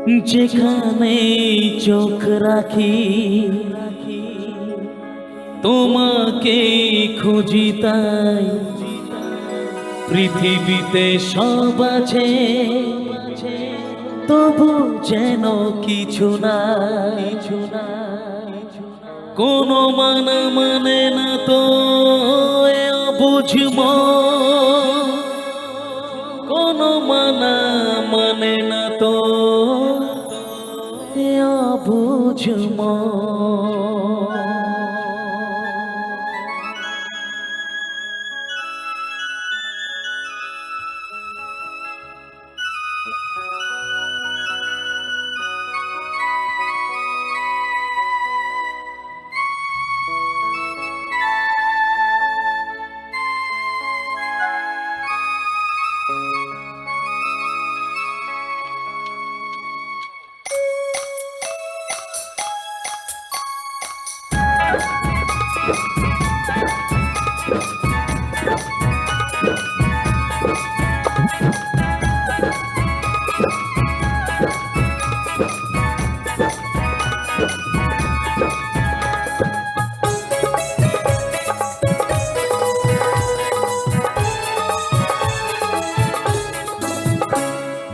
যেখানে চোখ রাখি তোমাকে খুঁজি তাই পৃথিবীতে সব আছে তবু যেন কিছু নাই কোনো মানে না তো এ অবুঝব কোনো মানে না তো এ অবুঝব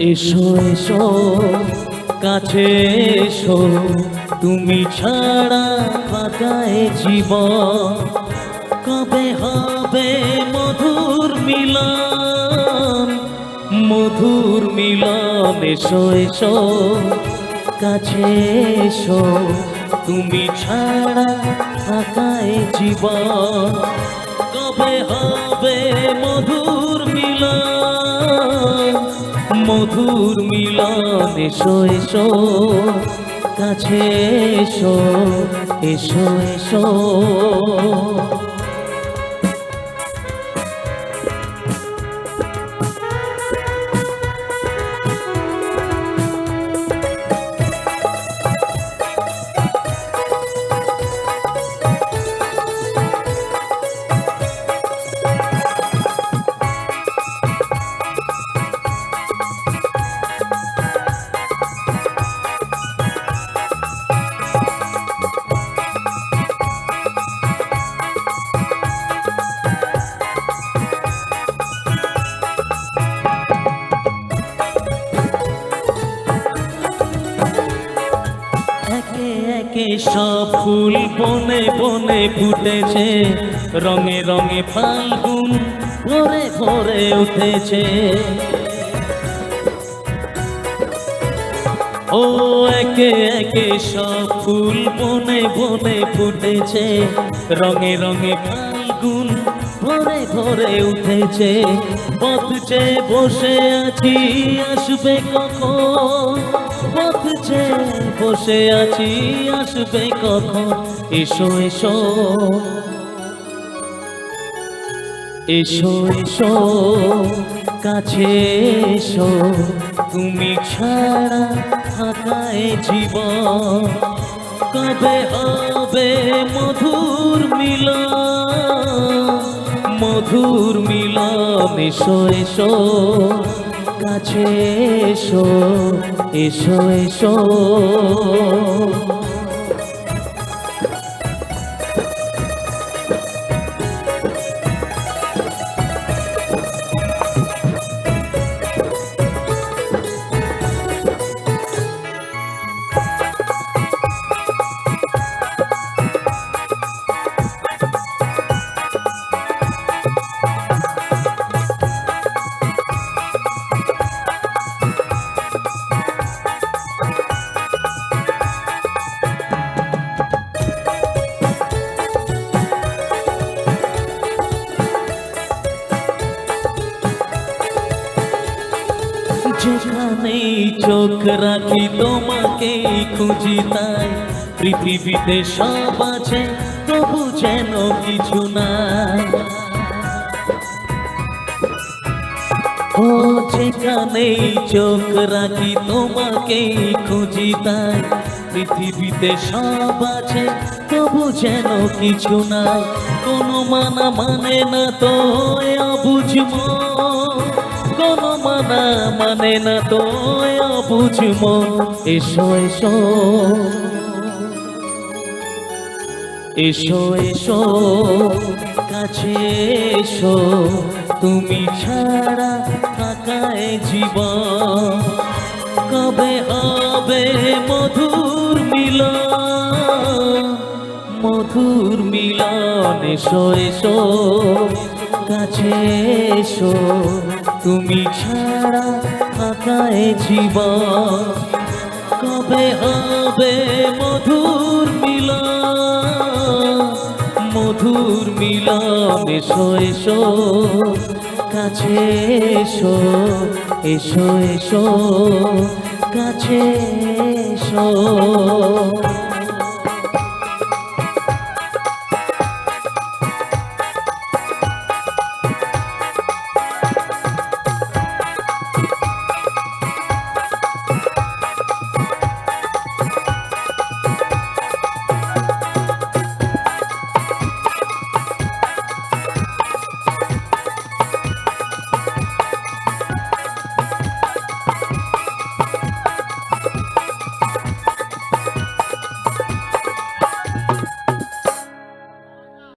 এসো এসো কাছে এসো তুমি ছাড়া ফাঁকায় জীবন কবে হবে মধুর মিলন মধুর মিলন এসো এসো কাছে এসো তুমি ছাড়া ফাঁকায় জীবন কবে হবে মধুর মিলন মধুর মিলন এসো এসো কাছে এসো এসো এসো একে সব ফুল বনে বনে ফুটেছে রঙে রঙে ফাল্গুন ভরে ভরে উঠেছে ও একে একে সব ফুল বনে বনে ফুটেছে রঙে রঙে ফাল্গুন ভরে ভরে উঠেছে পথ চেয়ে বসে আছি আসবে কখন পথ চেয়ে বসে আছি আসবে কখন এসো এসো এসো এসো কাছে এসো তুমি ছাড়া ফাঁকায় জীবন কবে হবে মধুর মিলন মধুর মিলন এসো এসো কাছে এসো এসো এসো যেখানেই চোখ রাখি তোমাকেই খুঁজি তাই পৃথিবীতে সব আছে তবু যেন কিছু নাই ও যেখানেই চোখ রাখি তোমাকেই খুঁজি তাই পৃথিবীতে সব আছে তবু যেন কিছু নাই কোনো মানে না তো অবুঝব কোনো মানা মানে না তো অবুঝ মন। এসো এসো এসো এসো কাছে এসো, তুমি ছাড়া থাকায় জীবন। কবে হবে মধুর মিলন, মধুর মিলন। এসো এসো কাছে এসো, তুমি ছাড়া থাকায় জীবন। কবে হবে মধুর মিলন, মধুর মিলন। এসো এসো কাছে এসো, এসো এসো কাছে এসো।